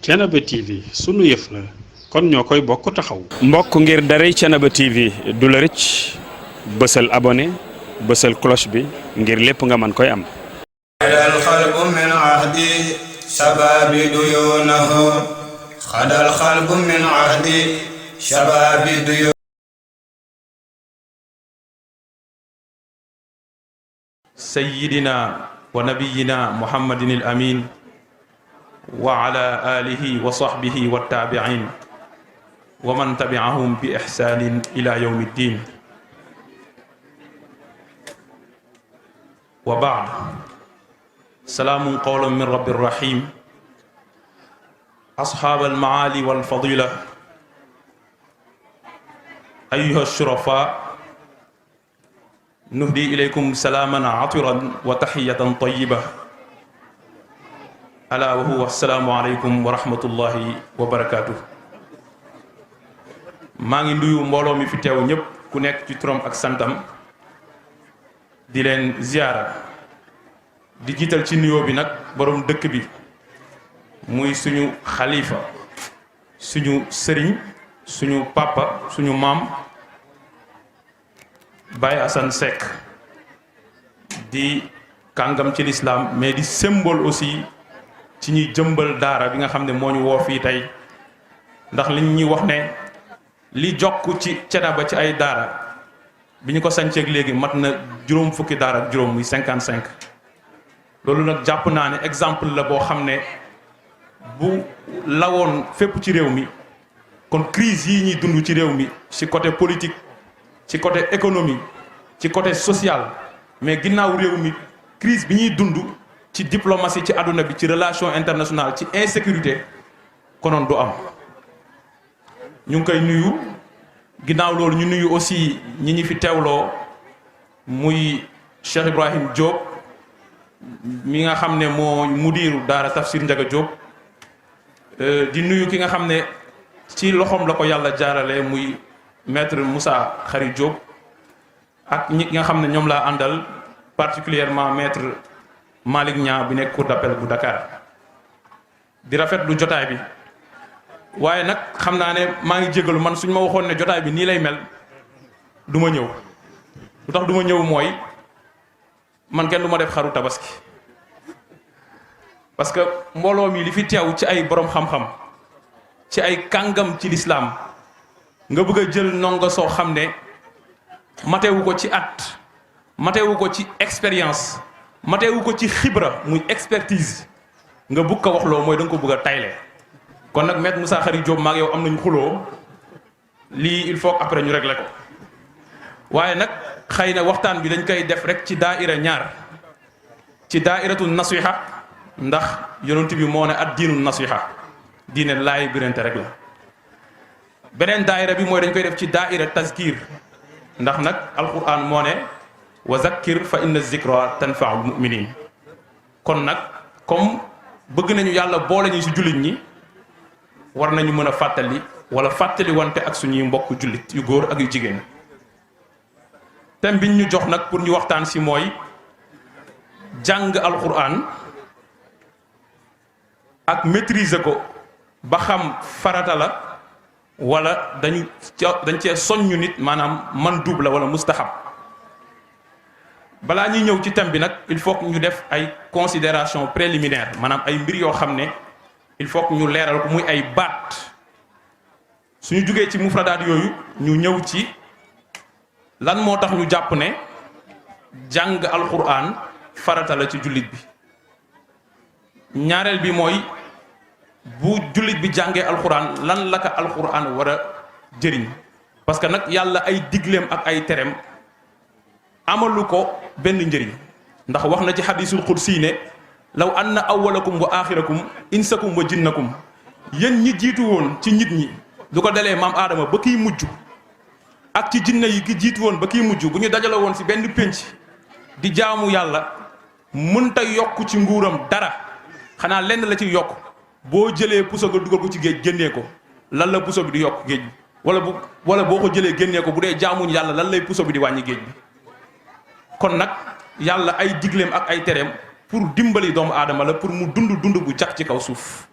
Thiénaba TV sunu yëf la kon ñoo koy bokk taxaw. mbokk ngir daray Thiénaba TV du la rëcc bësal abonné bësal cloche bi ngir lépp nga mën koy am. xadal xalbu min ahdi shababi duyunahu xadal xalbu min ahdi shababi duyunahu. sayyidina wa nabiyina muhammadin al amin wa ala alihi wa sahbihi wa tabi'in wa man tabi'ahum bi ihsanin ila yawmi ddin wa ba'd. salaamun qawlan min rabbir rahim. ashab al maali wal fadila ayyuha shurafa nuhdi ilaykum salaaman atiran wa tahiyatan tayyiba ala wa huwa assalaamu aleykum wa rahmatullahi wa barakaatuh. maa ngi nuyu mbooloo mi fi teew ñépp ku nekk ci turam ak santam di leen ziyaara di jiital ci nuyoo bi nag boroom dëkk bi muy suñu xalifa suñu sëriñ suñu papa suñu maam Baye Assane Seck di kàngam ci lislaam mais di symbole aussi ci ñuy jëmbal daara bi nga xam ne moo ñu woo fii tey ndax li ñuy wax ne li jokk ci Thiénaba ci ay daara bi ñu ko sañceeg léegi mat na juróom fukki daara ak juróom muy 55. loolu nag jàpp naa ne exemple la boo xam ne bu lawoon fépp ci réew mi kon crise yi ñuy dund ci réew mi ci côté politique ci côté économie ci côté social mais ginnaaw réew mi crise bi ñuy dund ci diplomatie ci àdduna bi ci relation internationale ci insécurité konoon du am. ñu ngi koy nuyu ginnaaw loolu ñu nuyu aussi ñi fi teewloo muy Cheikh Ibrahim Diop mi nga xam ne moo mudiru daara Tafsir Ndiaga Diop di nuyu ki nga xam ne ci loxoom la ko yàlla jaarale muy maître Moussa Khary Diop ak ñi nga xam ne ñoom laa àndal particulièrement maître Malick Niang bi nekk cour d'appel bu Dakar di rafetlu jotaay bi. waaye nag xam naa ne maa ngi jégalu man suñ ma waxoon ne jotaay bi nii lay mel du ma ñëw lu tax du ma ñëw mooy man kenn du ma def xaru tabaski parce que mbooloo mi li fi teew ci ay borom xam-xam ci ay kàngam ci lislaam nga bëgg a jël ndongo soo xam ne matewu ko ci at matewu ko ci expérience matewu ko ci xibra muy expertise nga bëgg ko wax loo mooy da nga ko bëgg a tayle. kon nag maître Moussa Khary Diop maag yow am nañu xuloo lii il faut après ñu régler ko waaye nag xëy na waxtaan bi dañ koy def rek ci daaira ñaar ci daairatul nasiha ndax yonent bi moo ne ad diinu nasiha diine laay birante rek la. beneen daaira bi mooy dañ koy def ci daaira tazkir ndax nag alquran moo ne wa zakkir fa inna zikra tanfaul muminin kon nag comme bëgg nañu yàlla boole ñu ci jullit ñi war nañu mën a fàttali wala fàttali wante ak suñuy mbokk jullit yu góor ak yu jigéen. thème biñ ñu jox nag pour ñu waxtaan ci mooy jàng alquran ak maîtriser ko ba xam farata la wala dañ cee soññu nit maanaam mandub la wala mustahab. balaa ñuy ñëw ci thème bi nag il faut que ñu def ay considération préliminaire maanaam ay mbir yoo xam ne il faut que ñu leeral ko muy ay baat suñu jugee ci mufradaat yooyu ñu ñëw ci lan moo tax ñu jàpp ne jàng alquran farata la ci jullit bi. ñaareel bi mooy bu jullit bi jàngee alquran lan la ko alquran war a jëriñ parce que nag yàlla ay digleem ak ay tereem amalu ko benn njëriñ ndax wax na ci hadisul qudsi ne law anna awwalakum wa axirakum insakum wa jinnakum yéen ñi jiitu woon ci nit ñi du ko dalee maam aadama ba kiy mujj ak ci jinne yi ki jiitu woon ba kiy mujj bu ñu dajale woon ci benn pénc di jaamu yàlla mënta yokk ci nguuram dara xanaa lenn la ci yokk boo jëlee puso nga dugal ko ci géej génnee ko lan la puso bi di yokk géej bi wala boo ko jëlee génnee ko bu dee jaamuñ yàlla lan lay puso bi di wàññi géej bi. kon nag yàlla ay digleem ak ay tereem pour dimbali doomu aadama la pour mu dund bu jax ci kaw suuf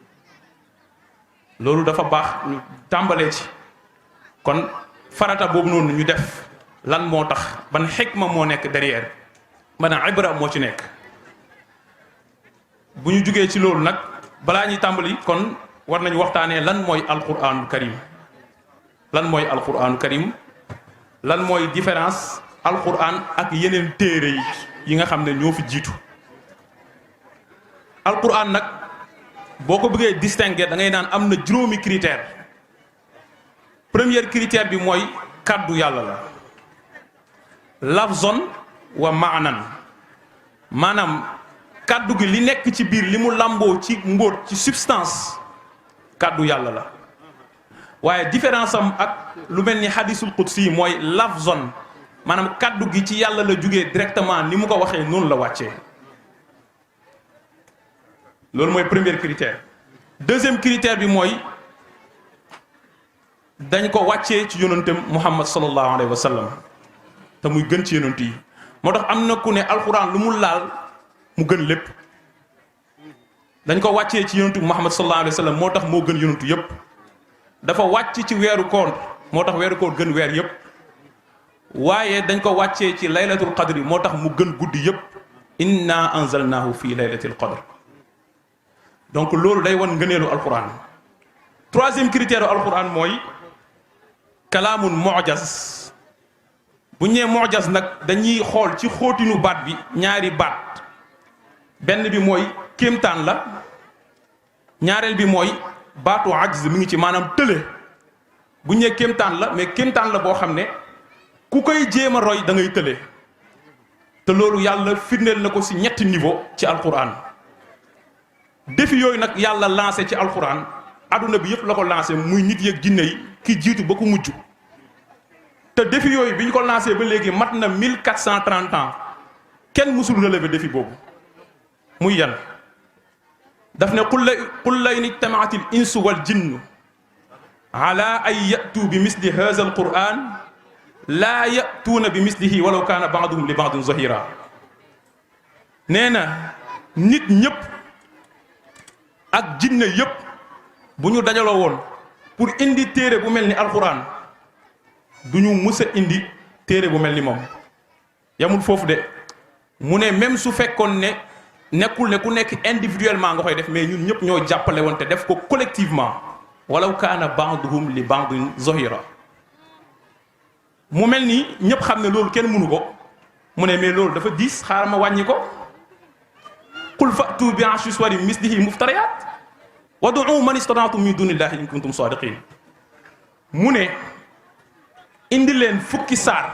loolu dafa baax ñu tàmbalee ci kon farata boobu noonu ñu def lan moo tax ban xikma moo nekk derrière ban ibra moo ci nekk. bu ñu jugee ci loolu nag balaa ñuy tàmbali kon war nañu waxtaanee lan mooy alquranul karim lan mooy alquranul karim lan mooy différence alquran ak yeneen téere yi nga xam ne ñoo fi jiitu. alquran nag boo ko bëggee distinguer da ngay naan am na juróomi critère. premier critère bi mooy kàddu yàlla la lafzon wa maanan maanaam kàddu gi li nekk ci biir li mu làmboo ci mbóot ci substance kàddu yàlla la waaye différence am ak lu mel ni hadisul qudsi mooy lafzon maanaam kàddu gi ci yàlla la jugee directement ni mu ko waxee noonu la wàccee loolu mooy premier critère. deuxième critère bi mooy dañ ko wàccee ci yonentam Muhammad sallallahu alayhi wa sallam te muy gën ci yonent yi moo tax am na ku ne alxuraan lu mu laal mu gën lépp dañ ko wàccee ci yonentu Muhammad sallallahu alayhi wa sallam moo tax moo gën yonentu yépp dafa wàcc ci weeru koor moo tax weeru koor gën weer yépp waaye dañ ko wàccee ci laylatul qadri moo tax mu gën guddi yépp inna anzalnahu fi laylatil qadr donc loolu day wan ngëneelu alxuraan. troisième critère alxuraan mooy kalaamun mu'jaz bu ñu nee mu'jaz nag dañuy xool ci xóotinu baat bi ñaari baat benn bi mooy kéemtaan la ñaareel bi mooy baatu ajz mi ngi ci maanaam tële bu ñu nee kéemtaan la mais kéemtaan la boo xam ne ku koy jéem a roy da ngay tële te loolu yàlla firndeel na ko ci ñetti niveau ci alxuraan défi yooyu nag yàlla lancé ci alxuraan adduna bi yëpp la ko lancé muy nit yeeg jinne yi ki jiitu ba ko mujj te défi yooyu bi ñu ko lancé ba léegi mat na 1430 ans kenn mësul relever défi boobu muy yan daf ne qul la in ijtamaat al insu wal jinnu ala an yatu bi misli hadha al quran laa yatuuna bi mislihi walaw kaana baaduhum li baadin zahira nee na nit ñëpp ak jinne yëpp bu ñu dajaloo woon pour indi téere bu mel ni alxuraan du ñu mës a indi téere bu mel ni moom yamul foofu de mu ne même su fekkoon ne nekkul ne ku nekk individuellement nga koy def mais ñun ñëpp ñoo jàppale woon te def ko collectivement walaw kaana ba'duhum li ba'din zahira mu mel ni ñëpp xam ne loolu kenn mënu ko mu ne mais loolu dafa diis xaaral ma wàññi ko qul fa'tu bi ashri suwarin mislihi muftariyat wad'u man istata'tum min dunillahi in kuntum sadiqin mu ne indi leen fukki saar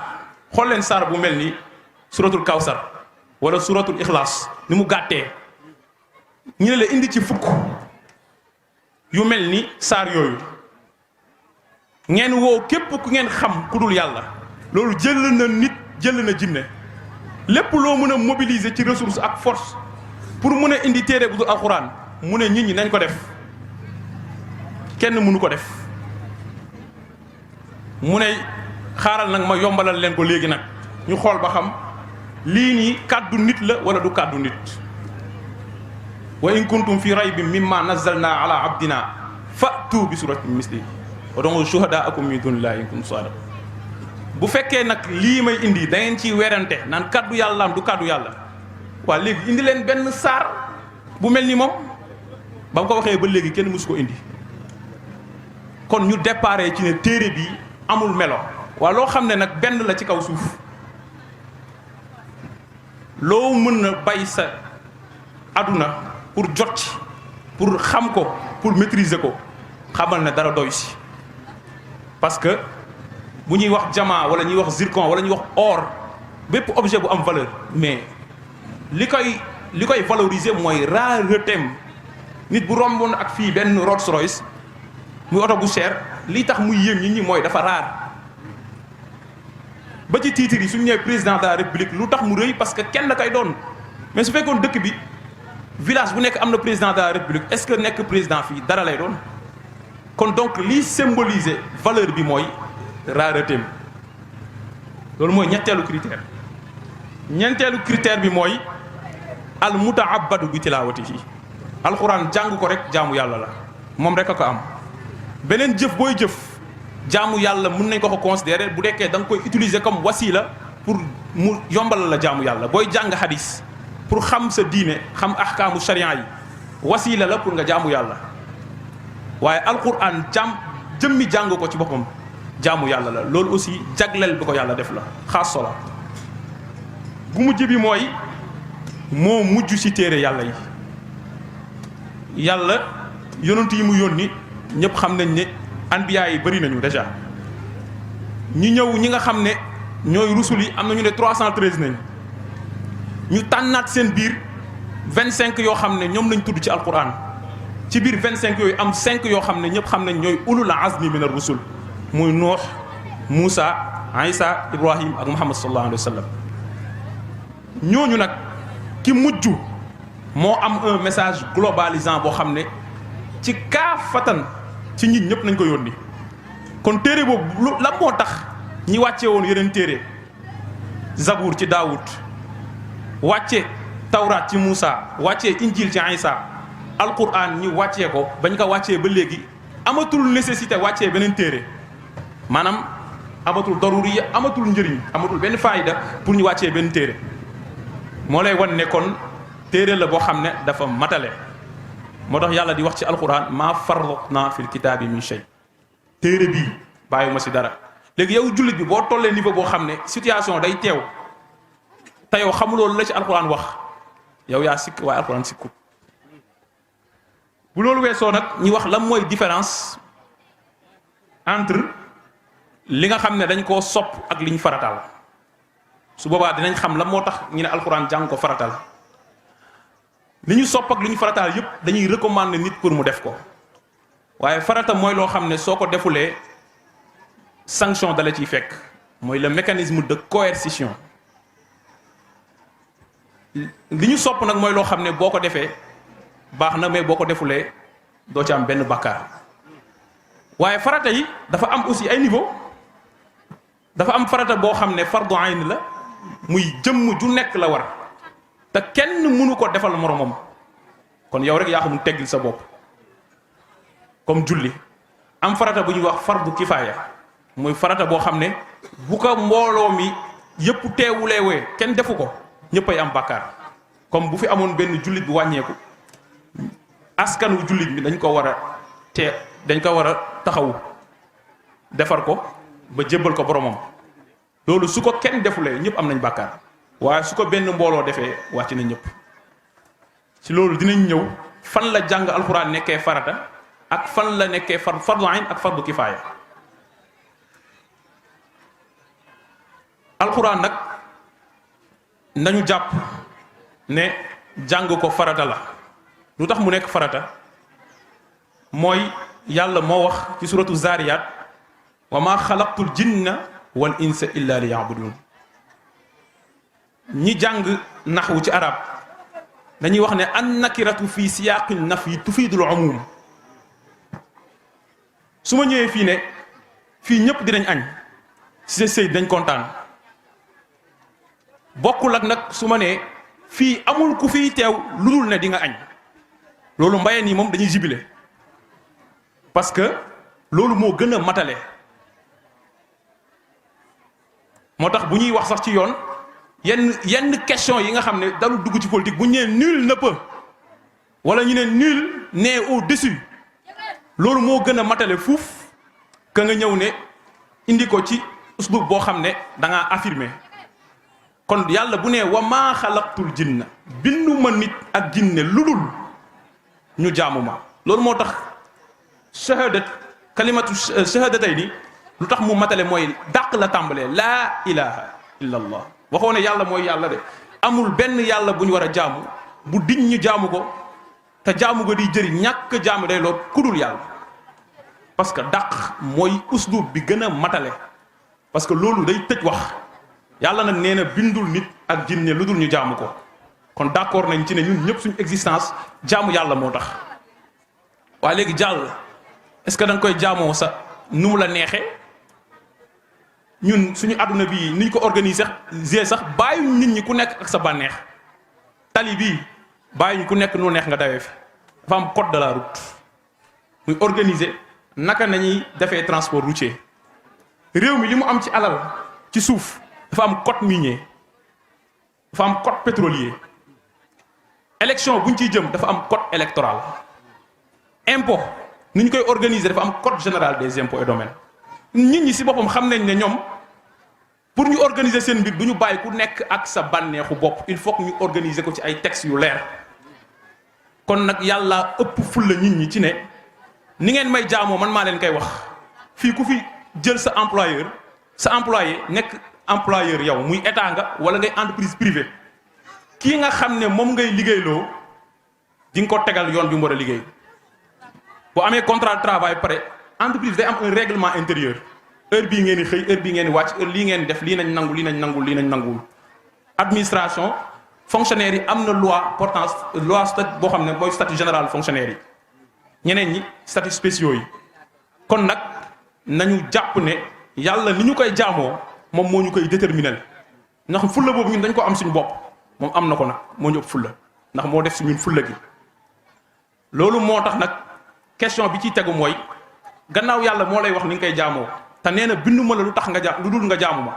xool leen saar bu mel ni suratul kawsar wala suratul ixlaas ni mu gàttee ñu ne la indi ci fukk yu mel ni saar yooyu ngeen woo képp ku ngeen xam ku dul yàlla loolu jël na nit jël na jinne lépp loo mën a mobiliser ci ressource ak force pour mën a indi téere bu dul alxuraan mu ne nit ñi nañ ko def kenn mënu ko def mu ne xaaral nag ma yombalal leen ko léegi nag ñu xool ba xam lii nii kàddu nit la wala du kàddu nit wa in kuntum fi raybin mimma nazzalna ala abdina fa'tu bi suratin misli wa da'u shuhadaakum min dunillahi in kuntum sadiqin bu fekkee nag lii may indi da ngeen ciy werante naan kàddu yàlla am du kàddu yàlla waa léegi indi leen benn saar bu mel ni moom ba mu ko waxee ba léegi kenn mësu ko indi kon ñu déparé ci ne téere bi amul melo waa loo xam ne nag benn la ci kaw suuf loo mën na bay sa aduna pour jot ci pour xam ko pour maîtriser ko xamal ne dara doy si parce que bu ñuy wax diamant wala ñuy wax zircon wala ñuy wax or bépp objet bu am valeur mais li koy valoriser mooy raretéem nit bu romboon ak fii benn Rolls Royce muy oto bu cher lii tax muy yéem nit ñi mooy dafa raar ba ci titre yi suñu ñëwee président de la république lu tax mu rëy parce que kenn kay doon mais su fekkoon dëkk bi village bu nekk am na président de la république est-ce que nekk président fii dara lay doon kon donc lii symboliser valeur bi mooy raretéem loolu mooy ñetteelu critère ñeenteelu critère bi mooy al muta'abbadu bi tilaawatihi alxuraan jàng ko rek jaamu yàlla la moom rek a ko am beneen jëf booy jëf jaamu yàlla mën nañ ko considérer bu dekkee da nga koy utiliser comme wasila pour mu yombal la jaamu yàlla booy jàng hadis pour xam sa diine xam ahkaamu sharia yi wasila la pour nga jaamu yàlla waaye alquran jëmmi jàng ko ci boppam jaamu yàlla la loolu aussi jagleel bi ko yàlla def la xaas sola bu mujj bi mooy moo mujj ci téere yàlla yi yàlla yonent yi mu yónni ñëpp xam nañ ne anbiya yi bëri nañu déjà ñi ñëw ñi nga xam ne ñooy rusul yi am nañu ne 313 nañ ñu tànnaat seen biir 25 yoo xam ne ñoom lañ tudd ci alquran ci biir 25 yooyu am 5 yoo xam ne ñëpp xam nañ ñooy ulul azmi min ar-rusul muy Nuux Moussa Isa Ibrahim ak Muhammad sallallahu alayhi wa sallam ñooñu nag ki mujj moo am un message globalisant boo xam ne ci kaafatan ci nit ñëpp nañ ko yónni kon téere boobu la moo tax ñi wàcce woon yeneen téere Zabour ci Daawud wàcce Tawraat ci Moussa wàccee Injil ci Isa alquran ñi wàccee ko bañ ko wàccee ba léegi amatul nécessité wàccee beneen téere maanaam amatul daruri amatul njëriñ amatul benn faayda pour ñu wàccee benn téere moo lay wan ne kon téere la boo xam ne dafa matale moo tax yàlla di wax ci alquran maa farratna fil kitaabi min shay téere bii bàyyiwuma si dara léegi yow jullit bi boo tollee niveau boo xam ne situation day teew te yow xamuloo la ci alquran wax yow yaa sikk waaye alquran sikkut bu loolu weesoo nag ñi wax lan mooy différence entre li nga xam ne dañ koo sopp ak li ñu faratal su boobaa dinañ xam lan moo tax ñu ne alxuraan jàng ko faratal li ñu sopp ak li ñu faratal yépp dañuy recommander nit pour mu def ko waaye farata mooy loo xam ne soo ko defulee sanction dala ciy fekk mooy le mécanisme de coercition li ñu sopp nag mooy loo xam ne boo ko defee baax na mais boo ko defulee doo ci am benn bakkaar waaye farata yi dafa am aussi ay niveau dafa am farata boo xam ne fardu ayn la muy jëmm ju nekk la war te kenn mënu ko defal moromam kon yow rek yaa xam teggil sa bopp comme julli am farata bu ñuy wax fardu kifaaya muy farata boo xam ne bu ko mbooloo mi yëpp teewuleewee kenn defu ko ñëppay am bàkkaar comme bu fi amoon benn jullit bu wàññeeku askan wu jullit bi dañ ko war a taxawu defar ko ba jébbal ko boromam loolu su ko kenn defulee ñëpp am nañ bàkkaar waaye su ko benn mbooloo defee wàcc na ñëpp ci loolu dinañ ñëw fan la jàng alxuraan nekkee farata ak fan la nekkee fardu ayn ak fardu kifaaya alxuraan nag nañu jàpp ne jàng ko farata la lu tax mu nekk farata mooy yàlla moo wax ci suratu zariyat wa ma xalaqtul jinna wal insa illa li yabudun ñi jàng naxwu ci arab dañuy wax ne an nakiratu fi siyaqi nafyi tufidul umum su ma ñëwee fii ne fii ñëpp dinañ añ si sëy dañ kontaan bokkul ak nag su ma nee fii amul ku fiy teew lu dul ne di nga añ loolu mbayeen yi moom dañuy jibile parce que loolu moo gën a matale moo tax bu ñuy wax sax ci yoon yenn question yi nga xam ne dalu dugg ci politique bu ñu nee nul ne peut wala ñu ne nul n'est au-dessus loolu moo gën a matale fuuf ka nga ñëw ne indi ko ci uslub boo xam ne da ngaa affirmer kon yàlla bu ne wa maa xalaqtul jinna bindu ma nit ak jinne lu dul ñu jaamu ma loolu moo tax kalimatu shahadatay ni lu tax mu matale mooy dàq la tàmbalee laa ilaha illa allah waxoo ne yàlla mooy yàlla de amul benn yàlla bu ñu war a jaamu bu diñ ñu jaamu ko te jaamu ko di jëriñ ñàkk jaamu day lool kudul yàlla parce que dàq mooy uslub bi gën a matale parce que loolu day tëj wax yàlla nag nee na bindul nit ak jinne lu dul ñu jaamu ko kon d'accord nañ ci ne ñun ñëpp suñu existence jaamu yàlla moo tax waaye léegi jàll est-ce que da nga koy jaamoo sa nu mu la neexee ñun suñu àdduna bii niñ ko organiser sax bàyyuñ nit ñi ku nekk ak sa bànneex tali bii bàyyuñ ku nekk nu neex nga dawee fi dafa am code de la route muy organiser naka nañuy defee transport routier réew mi li mu am ci alal ci suuf dafa am code minier dafa am code pétrolier élection buñ ciy jëm dafa am code électoral impôt ni ñu koy organiser dafa am code général des impôts et domaines nit ñi si boppam xam nañ ne ñoom pour ñu organiser seen mbir du ñu bàyyi ku nekk ak sa bànneexu bopp il faut que ñu organiser ko ci ay textes yu leer kon nag yàlla ëpp fulla nit ñi ci ne ni ngeen may jaamoo man maa leen koy wax fii ku fi jël sa employé nekk employeur yow muy état nga wala ngay entreprise privée kii nga xam ne moom ngay liggéeyloo di nga ko tegal yoon bi mu war a liggéey boo amee contrat de travail pare entreprise day am un règlement intérieur heure bii ngeen di xëy heure bii ngeen di wàcc heure lii ngeen def lii nañ nangu lii nañ nangul lii nañ nanguwul administration fonctionnaire yi am na loi statut boo xam ne mooy statut général fonctionnaire yi ñeneen ñi statut spéciaux yi kon nag nañu jàpp ne yàlla ni ñu koy jaamoo moom moo ñu koy déterminer ndax fulla boobu ñun dañ ko am suñu bopp moom am na ko nag moo ñu ëpp fulla ndax moo def si ñun fulla gi loolu moo tax nag question bi ciy tegu mooy gannaaw yàlla moo lay wax ni nga koy jaamoo te nee na binduma la lu tax nga lu dul nga jaamu ma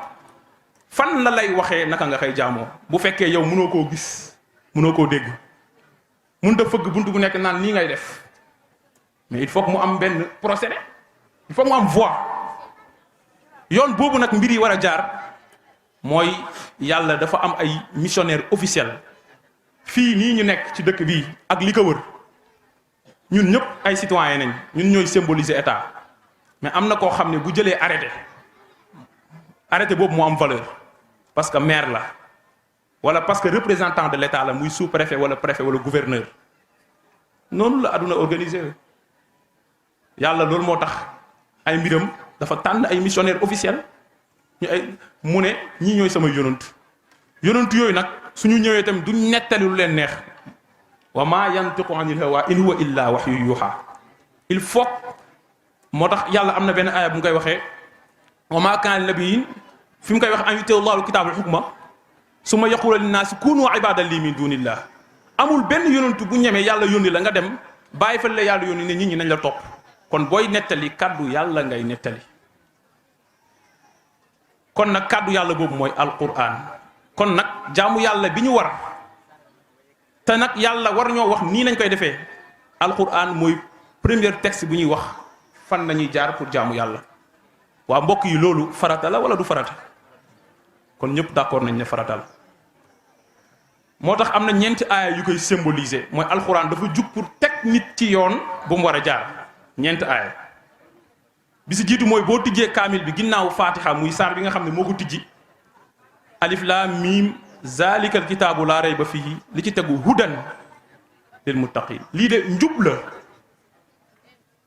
fan la lay waxee naka nga koy jaamoo bu fekkee yow mënoo koo gis mënoo koo dégg mun da fëgg buntu bu nekk naan nii ngay def mais il faut que mu am benn procédé il faut que mu am voie yoon boobu nag mbir yi war a jaar mooy yàlla dafa am ay missionnaire officiel fii nii ñu nekk ci dëkk bii ak li ko wër ñun ñëpp ay citoyen nañ ñun ñooy symboliser état mais am na koo xam ne bu jëlee arrêté boobu moo am valeur parce que maire la wala parce que représentant de l'état la muy sous-préfet wala préfet wala gouverneur noonu la àdduna organisé yàlla loolu moo tax ay mbiram dafa tànn ay missionnaire officiel mu ne ñii ñooy samay yonant yooyu nag suñu ñëwee tamit du nettali lu leen neex wa ma yantiqu anil hawa in huwa illa wahyu yuha il faut moo tax yàlla am na benn aaya bu mu koy waxee wa ma kaana nabiyyin fi mu koy wax an yu'tiya Allahu al-kitaaba wal hukma summa yaqulu linnaasi kunu ibadan li min dunillah amul benn yonantu bu ñemee yàlla yónni la nga dem bàyyi fa la yàlla yónni ne nit ñi nañ la topp kon booy nettali kàddu yàlla ngay nettali kon nag kàddu yàlla boobu mooy alquran kon nag jaamu yàlla bi ñu war te nag yàlla war ñoo wax nii nañ koy defee alquran mooy premier texte bu ñuy wax fan nañuy jaar pour jaamu yàlla waa mbokk yi loolu farata la wala du farata kon ñëpp d'accord nañ ne farata la moo tax am na ñeenti aaya yu koy symboliser mooy alquran dafa jug pour teg nit ci yoon bu mu war a jaar ñeenti aaya bi si jiitu mooy boo tijjee kaamil bi ginnaaw fatiha muy saar bi nga xam ne moo ko tijji alif laam miim zalikal kitaabu laa rayba fihi li ci tegu hudan lil muttaqin lii de njub la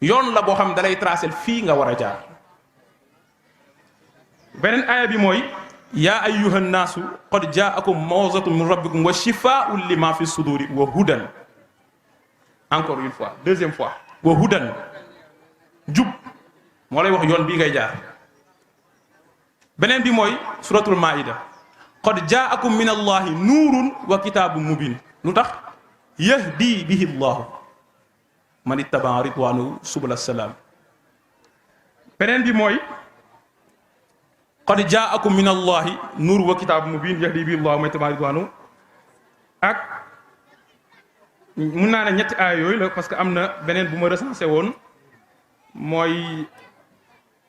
yoon la boo xam ne dalay tracel fii nga war a jaar beneen aaya bi mooy yaa ayyuhan naasu qad jaakum maw'izatun min rabbikum wa shifaa'un lima fi suduri wa hudan encore une fois deuxième fois wa hudan njub moo lay wax yoon bii ngay jaar beneen bi mooy suratul maida qad jaakum min allahi nuurun wa kitaabun mubin lu tax yahdi bihi llahu man ittaba ridwanahu subula salaam beneen bi mooy qad jaakum min allahi nuurun wa kitaabun mubin yahdi bihi llahu man ittaba ridwanahu ak mun naa ne ñetti aaya yooyu la parce que am na beneen bu ma recensé woon mooy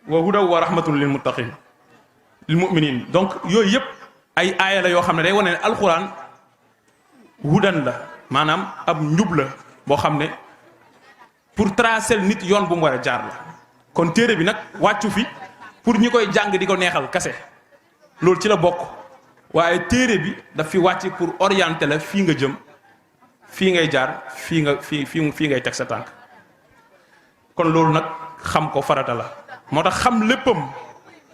wa hudaw wa rahmatun lil muttaqin lil mu'minin donc yooyu yëpp ay aaya la yoo xam ne day wane ne alxuraan hudan la maanaam ab njub la boo xam ne pour tracer nit yoon bu mu war a jaar la kon téere bi nag wàccu fi pour ñi koy jàng di ko neexal kase loolu ci la bokk waaye téere bi daf fi wàcc pour orienter la fii nga jëm fii ngay jaar fii ngay teg sa tànk kon loolu nag xam ko farata la moo tax xam léppam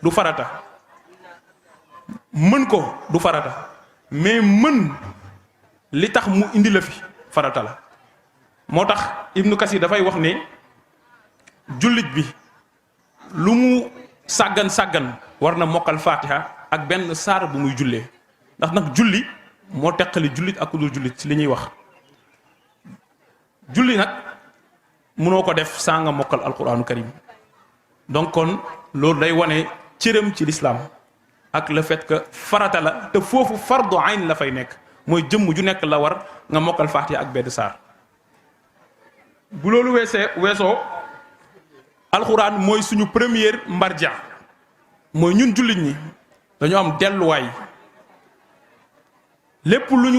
du farata mën ko du farata mais mën li tax mu indi la fi farata la moo tax Ibnu Kasir dafay wax ne jullit bi lu mu sàggan war na mokkal fatiha ak benn saar bu muy jullee ndax nag julli moo teqali jullit ak ku dul jullit ci li ñuy wax julli nag mënoo ko def saa nga mokkal alquranu karim donc kon loolu day wane cëram ci l'islam ak le fait que farata la te foofu fardu ayn la fay nekk mooy jëmm ju nekk la war nga mokkal Faatiha ak benn saar bu loolu weesoo alxuraan mooy suñu première mbarja mooy ñun jullit ñi dañu am delluwaay lépp lu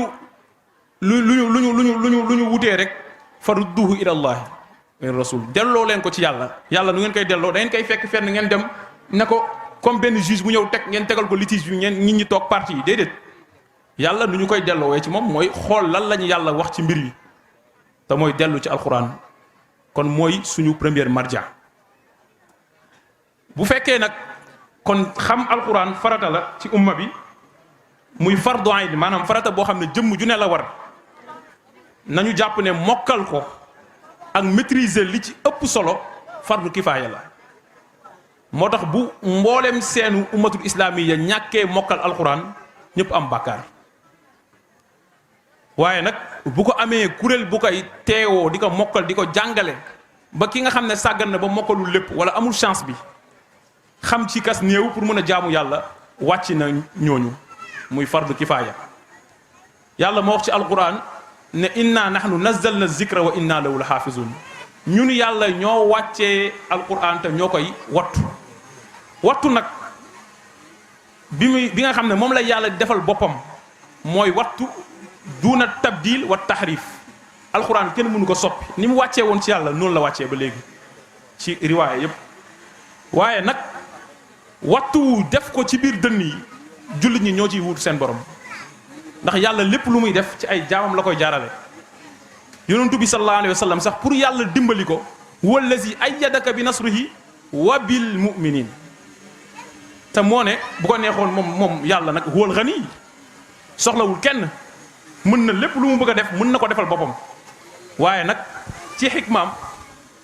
ñu wutee rek farudduhu ilallahi rasul delloo leen ko ci yàlla nu ngeen koy delloo da ngeen koy fekk fenn ngeen dem ne ko comme benn juge bu ñëw teg ngeen tegal ko litige bi ngeen nit ñi toog parti yi déedéet yàlla nu ñu koy delloowee ci moom mooy xool lan lañu yàlla wax ci mbir yi te mooy dellu ci alxuraan kon mooy suñu première marja bu fekkee nag kon xam alxuraan farata la ci umma bi muy fardu ayn maanaam farata boo xam ne jëmm ju ne la war nañu jàpp ne mokkal ko ak maîtriser li ci ëpp solo fardu kifaaya la moo tax bu mboolem seenu ummatul islaamiya ñàkkee mokkal alxuraan ñëpp am bàkkaar waaye nag bu ko amee kuréel bu koy teewoo di ko mokkal di ko jàngale ba ki nga xam ne sàggan na ba mokkalul lépp wala amul chance bi xam ci kas néew pour mën a jaamu yàlla wàcc na ñooñu muy fardu kifaaya yàlla moo wax ci alquran ne inna nahnu nazzalna zikra wa inna lahu lahafizun ñun yàlla ñoo wàccee alquran te ñoo koy wattu nag bi nga xam ne moom la yàlla defal boppam mooy wattu duuna tabdil wa tahrif alquran kenn mënu ko soppi ni mu wàccee woon ci yàlla noonu la wàccee ba léegi ci riwaaya yépp waaye nag wattu def ko ci biir dënn yi jullit ñi ñoo ciy wuutu seen borom ndax yàlla lépp lu muy def ci ay jaamam la koy jaarale yonentu bi sallallahu alayhi wa sallam sax pour yàlla dimbali ko wallazi ayyadaka bi nasrihi wa bil mu'minin te moo ne bu ko neexoon moom yàlla nag huwal ghani soxlawul kenn mën na lépp lu mu bëgg a def mën na ko defal boppam waaye nag ci xikmaam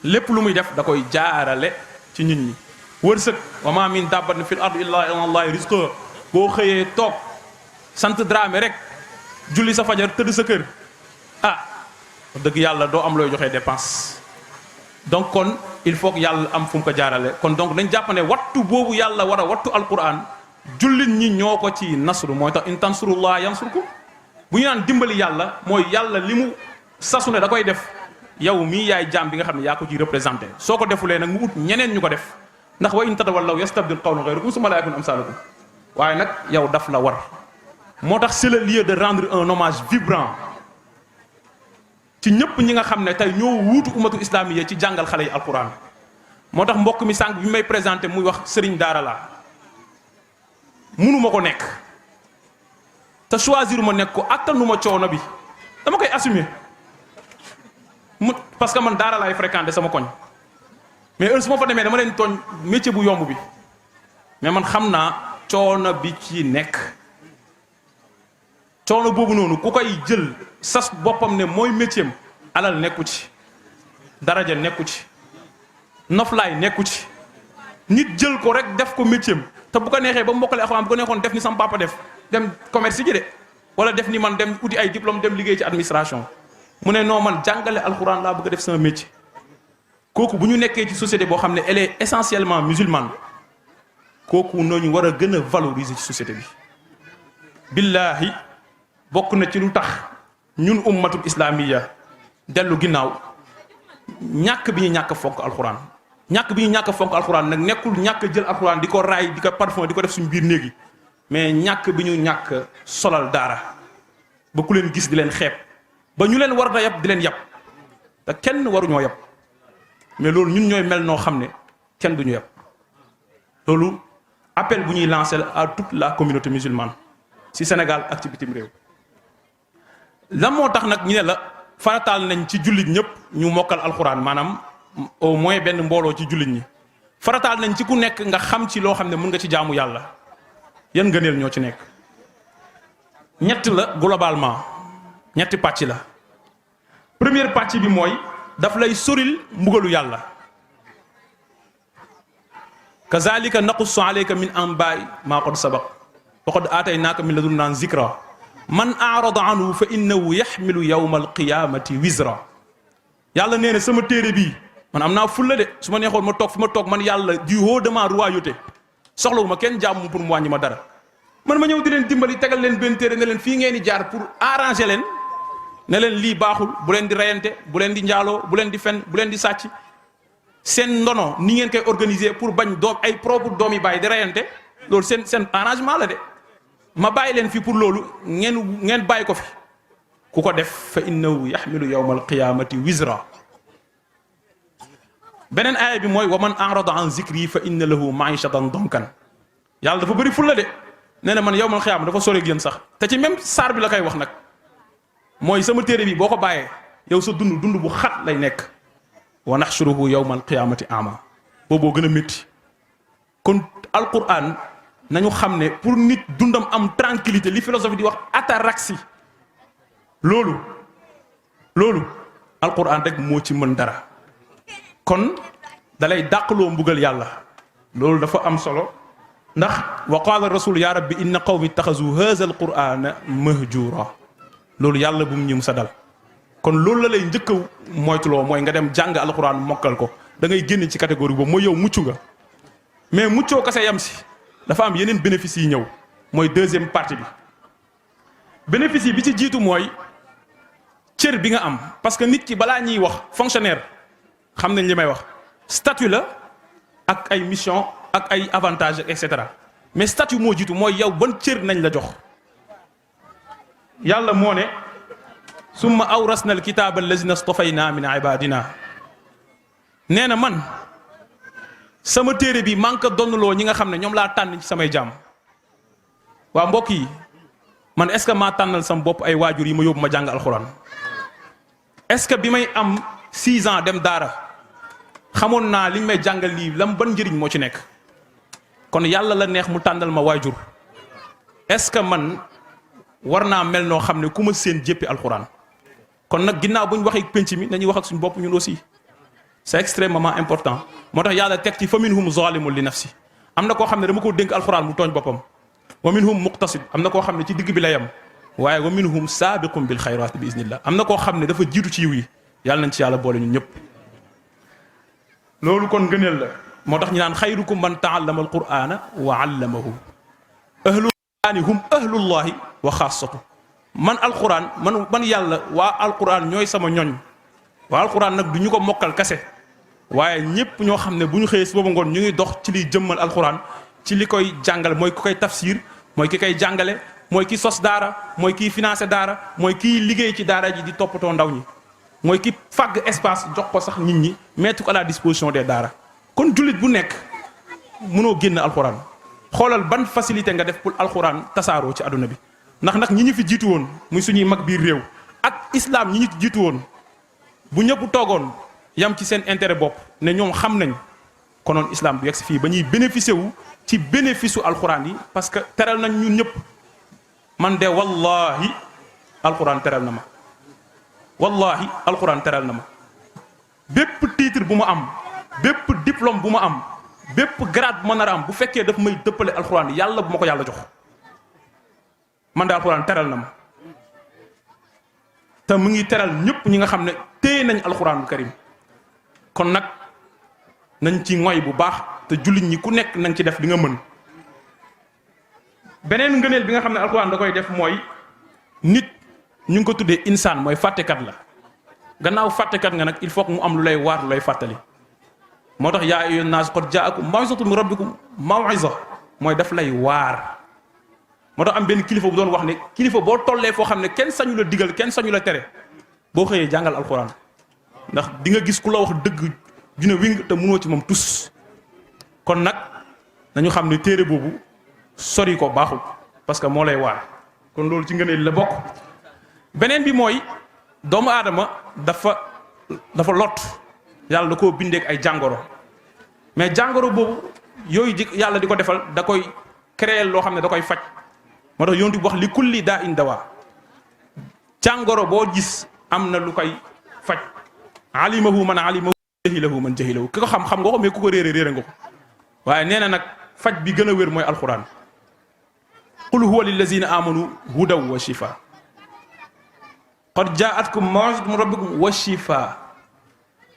lépp lu muy def da koy jaarale ci nit ñi wërsëg wa ma min dabbatin fil ardi illa ala allahi rizquha boo xëyee toog sant Dramé rek julli sa fajar tëdd sa kër dëgg yàlla doo am looy joxee dépense donc kon il faut que yàlla am fu mu ko jaarale kon donc dañ jàpp ne wattu boobu yàlla war a wattu alquran jullit ñi ñoo ko ci nasru mooy tax in tansurullah yansurkum bu ñu naan dimbali yàlla mooy yàlla li mu sasu ne da koy def yow mii yaay jaam bi nga xam ne yaa ko ci représenté soo ko defulee nag mu ut ñeneen ñu ko def ndax wa in tatawallaw yastabdil qawman ghayrakum summa la yakun amsalakum waaye nag yow daf la war moo tax c'est le lieu de rendre un hommage vibrant ci ñëpp ñi nga xam ne tey ñoo wuutu ummatul islamiyya ci jàngal xale yi alquran moo tax mbokk mi sànq bi may présenté muy wax sëriñ daara laa munuma ko nekk te choisir ma nekk ko attanuma coono bi dama koy assumer parce que man daara laay fréquenté sama koñ mais heure su ma fa demee dama leen tooñ métier bu yomb bi mais man xam naa coono bi ci nekk coono boobu noonu ku koy jël sas boppam ne mooy métier am alal nekku ci daraja nekku ci noflaay nekku ci nit jël ko rek def ko métier am te bu ko neexee ba mbokkale alxuraan bu ko neexoon def ni sama papa def dem commerce ji de wala def ni man dem uti ay diplôme dem liggéey ci administration mu ne non man jàngale alxuraan laa bëgg a def sama métier kooku bu ñu nekkee ci société boo xam ne elle est essentiellement musulmane kooku nooñu war a gën a valoriser ci société bi billaahi bokk na ci lu tax ñun ummatul islamiyya dellu ginnaaw ñàkk bi ñu ñàkk fonk alxuraan ñàkk bi ñu ñàkk fonk alxuraan nag nekkul ñàkk jël alxuraan di ko raay di ko parfum di ko def suñu biir néegi mais ñàkk bi ñu ñàkk solal daara ba ku leen gis di leen xeeb ba ñu leen war a yab di leen yab te kenn waruñoo yab mais loolu ñun ñooy mel noo xam ne kenn duñu yab loolu appel bu ñuy lancer à toute la communauté musulmane ci Sénégal ak ci bitim réew lan moo tax nag ñu ne la farataal nañ ci jullit ñëpp ñu mokkal alxuraan maanaam au moins benn mbooloo ci jullit ñi farataal nañ ci ku nekk nga xam ci loo xam ne mën nga ci jaamu yàlla yan ngëneel ñoo ci nekk ñett la globalement ñetti pàcc la première pàcc bi mooy daf lay soril mbugalu yàlla kazalika naqussu alayka min anba'i ma qad sabaq wa qad aataynaaka min ladunna zikra man arada anhu fa innahu yaxmilu yawma alqiyamati wizra yàlla nee na sama téere bii man am naa fulla de su ma neexoon ma toog fi ma toog man yàlla du haut de ma royauté soxlawu ma kenn jàmm pour mu wàññi ma dara man ma ñëw di leen dimbali tegal leen benn téere ne leen fii ngeen di jaar pour arranger leen ne leen lii baaxul bu leen di reyante bu leen di njaaloo bu leen di fen bu leen di sàcc seen ndono ni ngeen koy organiser pour bañ doom ay propre doom yi bàyyi di reyante loolu seen arrangement la de ma bàyyi leen fii pour loolu ngeen bàyyi ko fi ku ko def fa innahu yaxmilu yawma alqiyamati wizra beneen aaya bi mooy wa man arada an zikri fa inna lahu maishatan donkan yàlla dafa bëri fulla de nee na man yawmal qiyaama dafa sore ak yéen sax te ci même saar bi la koy wax nag mooy sama téere bi boo ko bàyyee yow sa dund bu xat lay nekk wa naxshuruhu yawmal qiyaamati ama booboo gën a métti kon alquran nañu xam ne pour nit dundam am tranquillité li philosophie di wax ataraxie loolu alquran rek moo ci mën dara kon dalay dàqloo mbugal yàlla loolu dafa am solo ndax wa qaala rasul ya rabbi inna qawmi ittaxazu haza alqurana mahjura loolu yàlla bu mu ñu sa dal kon loolu la lay njëkk a moytuloo mooy nga dem jàng alquran mokkal ko da ngay génn ci catégorie boobu mooy yow mucc nga mais muccoo kase yam si dafa am yeneen bénéfices yi ñëw mooy deuxième partie bi bénéfice yi bi ci jiitu mooy cër bi nga am parce que nit ki balaa ñuy wax fonctionnaire xam nañ li may wax statut la ak ay mission ak ay avantages et cetera mais statut moo jiitu mooy yow ban cër nañ la jox yàlla moo ne summa awrasna alkitaba allazina stafayna min ibadina nee na man sama téere bi maa ngi ko donnaloo ñi nga xam ne ñoom laa tànn ci samay jaam waa mbokk yi man est ce que maa tànnal sama bopp ay waajur yi ma yóbbu ma jàng alxuraan est ce que bi may am 6 ans dem daara xamoon naa liñ may jàngal lii lam ban njëriñ moo ci nekk kon yàlla la neex mu tànnal ma waajur est ce que man war naa mel noo xam ne ku ma seen jéppi alxuraan kon nag ginnaaw bu ñu waxee penc mi nañuy wax ak suñu bopp ñun aussi c'est extrêmement important moo tax yàlla teg ci fa minhum zalimun li nafsi am na koo xam ne dama ko dénk alxuraan mu tooñ boppam wa minhum muqtasid am na koo xam ne ci digg bi la yem waaye wa minhum saabiqum bil xayraat bi iznillah am na koo xam ne dafa jiitu ci yiw yi yàlla nañ ci yàlla boole ñun ñëpp loolu kon gëneel la moo tax ñu naan xayrukum man taallama alqur'ana wa allamahu ahlul qur'ani hum ahlullahi wa xaasatu man alquran man yàlla waa alquran ñooy sama ñoñ waa alquran nag du ñu ko mokkal kase waaye ñëpp ñoo xam ne bu ñu xëyee si boobu ngoon ñu ngi dox ci liy jëmmal alquran ci li koy jàngale mooy ki koy tafsir mooy ki koy jàngale mooy ki sos daara mooy kiy financé daara mooy kiy liggéey ci daara ji di toppatoo ndaw ñi mooy ki fàgg espace jox ko sax nit ñi mettre ko à la disposition des daara kon jullit bu nekk mënoo génn alquran xoolal ban facilité nga def pour alquran tasaaroo ci àdduna bi ndax nag ñi ñu fi jiitu woon muy suñuy mag biir réew ak islam ñi ñu jiitu woon bu ñëpp toogoon yam ci seen intérêt bopp ne ñoom xam nañ konoon islam du yegg si fii ba ñuy bénéficier wu ci bénéfice u alquran yi parce que teral nañ ñun ñëpp man de wallahi alquran teral na ma wallahi alquran teral na ma bépp titre bu ma am bépp diplôme bu ma am bépp grade bu ma nar a am bu fekkee daf may dëppale alquran yàlla bu ma ko yàlla jox man de alquran teral na ma te mu ngi teral ñëpp ñi nga xam ne téye nañ alquranul karim kon nag nañ ci ngoy bu baax te jullit ñi ku nekk nañ ci def di nga mën beneen ngëneel bi nga xam ne alquran da koy def mooy nit ñu ngi ko tuddee insaan mooy fàttekat la gannaaw fàttekat nga nag il faut que mu am lu lay waar lu lay fàttali moo tax yaa ayyuhan naas qad jaakum maw'izatun min rabbikum maw'iza mooy daf lay waar moo tax am benn kilifa bu doon wax ne kilifa boo tollee foo xam ne kenn sañu la digal kenn sañu la tere boo xëyee jàngal alquran ndax di nga gis ku la wax dëgg dina wing te mënoo ci moom tus kon nag nañu xam ne téere boobu sori ko baaxul parce que moo lay waar kon loolu ci ngëneel la bokk beneen bi mooy doomu aadama dafa lot yàlla da koo bindeek ay jàngoro mais jàngoro boobu yooyu yàlla di ko defal da koy créer loo xam ne da koy faj moo tax yonent bi wax li kulli daa in dawa jàngoro boo gis am na lu koy faj alimahu man alimahu jahilahu man jahilahu ki ko xam nga ko mais ku ko réere nga ko waaye nee na nag faj bi gën a wér mooy alquran qul huwa lillazina amanu hudaw wa shifa qad jaatkum maw'izatun min rabbikum wa shifa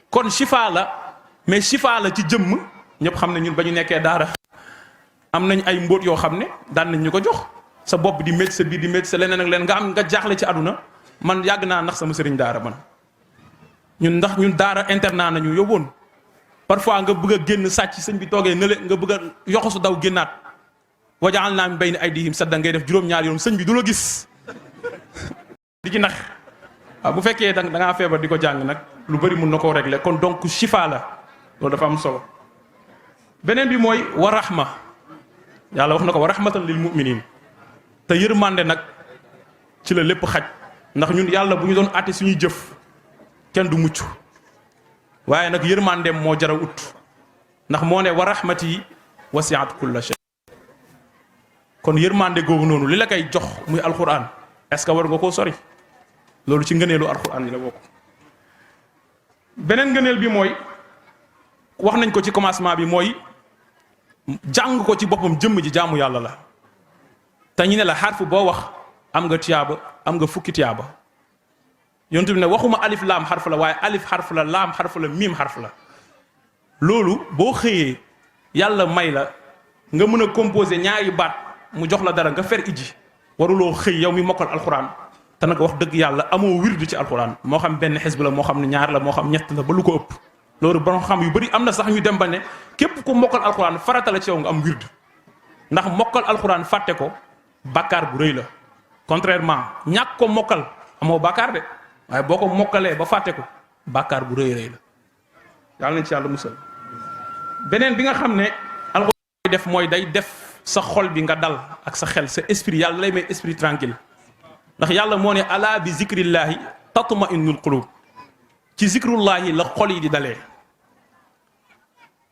kon shifa la mais shifa la ci jëmm. ñëpp xam ne ñun ba ñu nekkee daara am nañ ay mbóot yoo xam ne daan nañ ñu ko jox sa bopp di métti sa biir di métti sa leneen ak leen nga am nga jaaxle ci àdduna man yàgg naa ndax sama sëriñ daara man ñun daara internat nañu yóbboon parfois nga bëgg a génn sàcc sëñ bi toogee nële nga bëgg a yoxosu daw génnaat wajaal naa mi bayna aydihim sadda ngay def juróom-ñaari yoon sëñ bi du la gis di ci nax waaw bu fekkee da ngaa feebar di ko jàng nag lu bëri mun na koo régler kon donc shifa la loolu dafa am solo. beneen bi mooy wa rahma yàlla wax na ko wa rahmatan lil muminin te yërmande nag ci la lépp xaj ndax ñun yàlla bu ñu doon àtte suñuy jëf kenn du mucc waaye nag yërmandeem moo jara ut ndax moo ne wa rahmati wasi'at kulla shay kon yërmande googu noonu li la koy jox muy alquran est-ce que war nga koo sori loolu ci ngëneelu alquran yi la bokk. beneen ngëneel bi mooy wax nañ ko ci commencement bi mooy jàng ko ci boppam jëmm ji jaamu yàlla la te ñu ne la xarfu boo wax am nga tiyaaba am nga fukki tiyaaba yontu bi ne waxuma alif laam xarf la waaye alif xarf la laam xarf la miim xarf la loolu boo xëyee yàlla may la nga mën a composer ñaari baat mu jox la dara nga fer iji waruloo xëy yow mi mokkal alxuraan te nag wax dëgg yàlla amoo wirdu ci alxuraan moo xam benn xisb la moo xam ne ñaar la moo xam ñett la ba lu ko ëpp loolu ba xam yu bëri am na sax ñu dem ba ne képp ku mokkal alxuraan farata la ci yow nga am wird ndax mokkal alxuraan fàtte ko bàkkaar bu rëy la contrairement ñàkk ko mokkal amoo bàkkaar de waaye boo ko mokkalee ba fàtte ko bàkkaar bu rëy la yàlla nañ ci yàlla musal. beneen bi nga xam ne alxuraan def mooy day def sa xol bi nga dal ak sa xel sa esprit yàlla lay may esprit tranquille ndax yàlla moo ne ala bi zikrillahi tatma'innul qulub ci zikrullahi la xol yi di dalee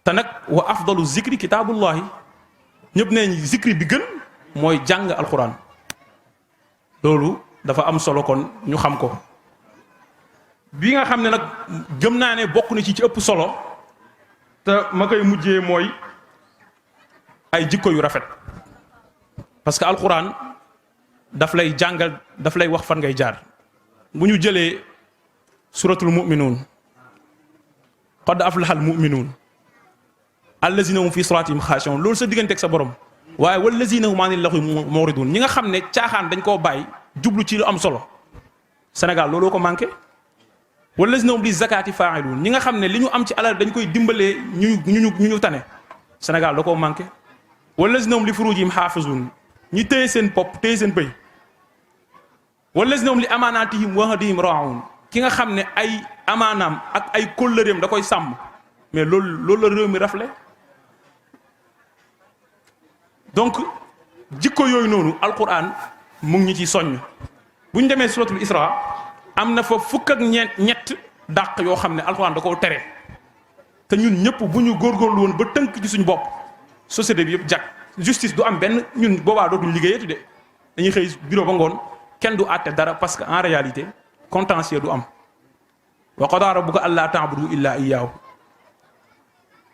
te nag wa afdalu zikri kitaabullahi ñëpp nee ñi zikri bi gën mooy jàng alxuraan loolu dafa am solo kon ñu xam ko. bi nga xam ne nag gëm naa ne bokk na ci ëpp solo te ma koy mujjee mooy ay jikko yu rafet parce que alxuraan daf lay jàngal daf lay wax fan ngay jaar bu ñu jëlee suratul mu'minuun qad aflaha al mu'minuun allazina hum fi salaatihim xaashi'uun loolu sa digganteeg sa borom waaye wallazina hum anil laghwi mu'riduun ñi nga xam ne caaxaan dañ koo bàyyi jublu ci lu am solo Sénégal looloo ko manqué wallazina hum li zakaati faa'iluun ñi nga xam ne li ñu am ci alal dañ koy dimbalee ñu tane Sénégal da koo manqué wallazina hum li furuujihim haafizuun ñi téye seen bopp téye seen pëy wallazina hum li amaanaatihim wa ahdihim raa'uun ki nga xam ne ay amaanaam ak ay kóllëreem da koy sàmm mais loolu la réew mi rafle donc jikko yooyu noonu alquran mu ngi ñu ci soññ bu ñu demee suratul isra am na fa fukk ak ñett dàq yoo xam ne alquran da koo tere te ñun ñëpp bu ñu góorgóorlu woon ba tënk ci suñu bopp société bi yëpp jag justice du am benn ñun boobaa dootuñ liggéeyati de dañuy xëy bureau ba ngoon kenn du àtte dara parce que en réalité contentieux du am wa qadaa rabbuka allaa ta'budu illaa iyyaahu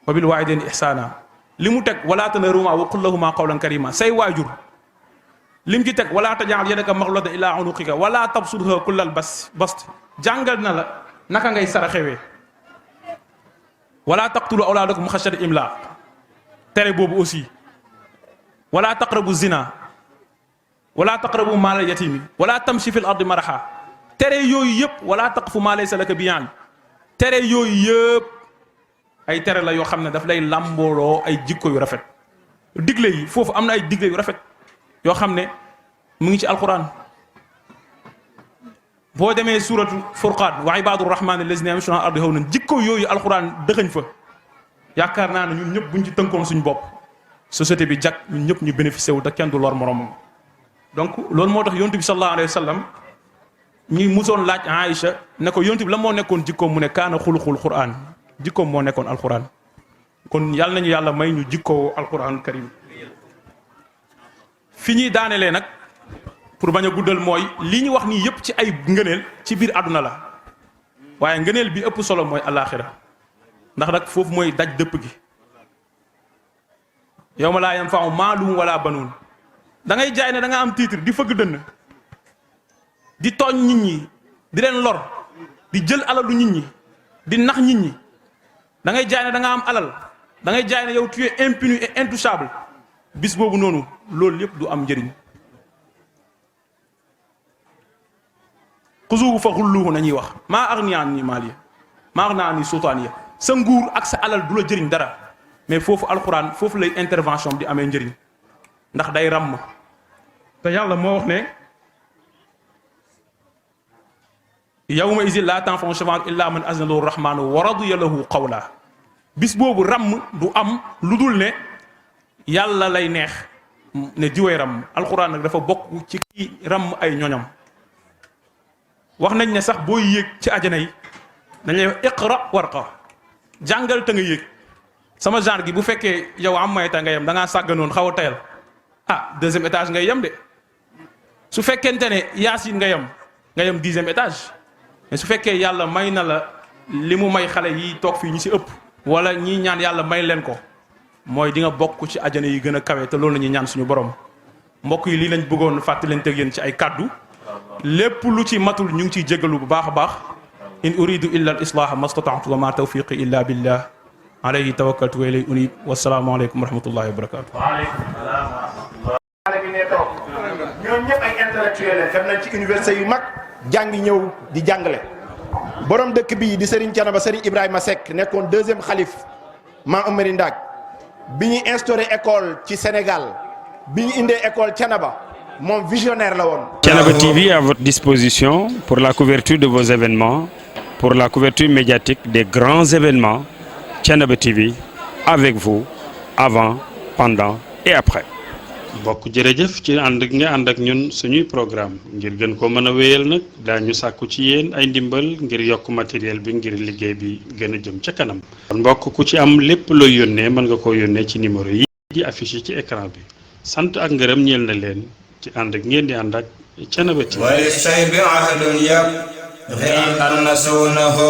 wa bil waalidayni ihsaana li mu teg wala tanharhumaa wa qul lahumaa qawlan kariimaa say waajur li mu ci teg wala taj'al yadaka maghlulatan ilaa unuqika wala tabsuthaa kullal bast jàngal na la naka ngay saraxewee wala taqtulu awlaadakum xashyata imlaaq tere boobu aussi wala taqrabu zina wala taqrabu maalal yatiimi wala tamshi fil ardi maraha tere yooyu yëpp wala taqfu maa laysa laka bihi ilm tere yooyu yëpp ay tere la yoo xam ne daf lay làmbooloo ay jikko yu rafet digle yi foofu am na ay digle yu rafet yoo xam ne mu ngi ci alquran boo demee suratu furqaan wa ibaadu rahmaan allazina yamshuuna alal ardi hawnan jikko yooyu alquran dëxëñ fa yaakaar naa ne ñun ñëpp buñ ci tënkoon suñu bopp société bi jag ñun ñëpp ñu bénéficié wu te kenn du lor moromam donc loolu moo tax yonent bi sallallahu alayhi wa sallam ñi musoon laaj Aïcha ne ko yonent bi la moo nekkoon jikkoom mu ne kaana xuluqul quraan jikkoom moo nekkoon alquran kon yàlla nañu yàlla may ñu jikkoo alquran karim fi ñuy daanelee nag pour bañ a guddal mooy li ñu wax nii yëpp ci ay ngëneel ci biir àdduna la waaye ngëneel bi ëpp solo mooy alaaxira ndax nag foofu mooy daj dëpp gi yawma laa yanfa'u maalun wala banuun da ngay jaay ne da nga am titre di fëgg dënn di tooñ nit ñi di leen lor di jël alalu nit ñi di nax nit ñi da ngay jaay ne da nga am alal da ngay jaay ne yow tu es impuni et intouchable bis boobu noonu loolu yëpp du am njëriñ. xuzuuhu fa xulluuhu nañuy wax maa aghnaa anni maaliya maa aghnaa anni sultaaniya sa nguur ak sa alal du la jëriñ dara mais foofu alquran foofu lay intervention di amee njëriñ ndax day ràmm te yàlla moo wax ne yawma izin laa tanfa'u shafaa'atu illaa man azina lahu rahmaanu wa radiya lahu qawla bis boobu ràmm du am lu dul ne yàlla lay neex ne diwee ràmm alquran nag dafa bokk ci kii ràmm ay ñoñam. wax nañ ne sax booy yéeg ci ajana yi dañ lay iqra warqa jàngal te nga yéeg sama genre gi bu fekkee yow am mayta nga yem da ngaa sàgganoon xaw a tayal deuxième étage ngay yem de su fekkente ne yaasin nga yem 10e étage mais su fekkee yàlla may na la li mu may xale yi toog fii ñi si ëpp wala ñi ñaan yàlla may leen ko mooy di nga bokk ci ajana yi gën a kawe te loolu la ñuy ñaan suñu borom mbokk yi lii lañ bëggoon fàttalante ak yéen ci ay kaddu. lépp lu ci matul ñu ngi ciy jégalu bu baax a baax in uridu illa al islaha mastata'tu wa ma tawfiqi illa billah alayhi tawakkaltu wa ilayhi unib wassalaamu aleykum wa rahmatullahi wa barakatuh. waaleykum salaam wa rahmatullah. bi ne toog ñoom ñëpp ay intellectuel la dem nañ ci université yu mag jàngi ñëw di jàngale borom dëkk bii di Serigne Thiénaba Serigne Ibrahima Seck nekkoon 2e xalif Maam Amary Ndak bi ñu instauré école ci Sénégal bi ñu indee école Thiénaba mon visionnaire la woon. Thiénaba TV à votre disposition pour la couverture de vos événements, pour la couverture médiatique des grands événements. Thiénaba TV avec vous avant, pendant et après. bokk jërëjëf ci ànd ak nga ànd ak ñun suñuy programme ngir gën ko mën a wéyal nag daañu sàkku ci yéen ay ndimbal ngir yokk matériel bi ngir liggéey bi gën a jëm ca kanam. kon mbokk ku ci am lépp looy yónnee mën nga koo yónnee ci numéro yi di affiché ci écran bi sant ak ngërëm ñeel na leen. ci ànd ak ngeen di ànd ak Thiénaba TV. wali say bi ahdun yab xëy an nasuunahu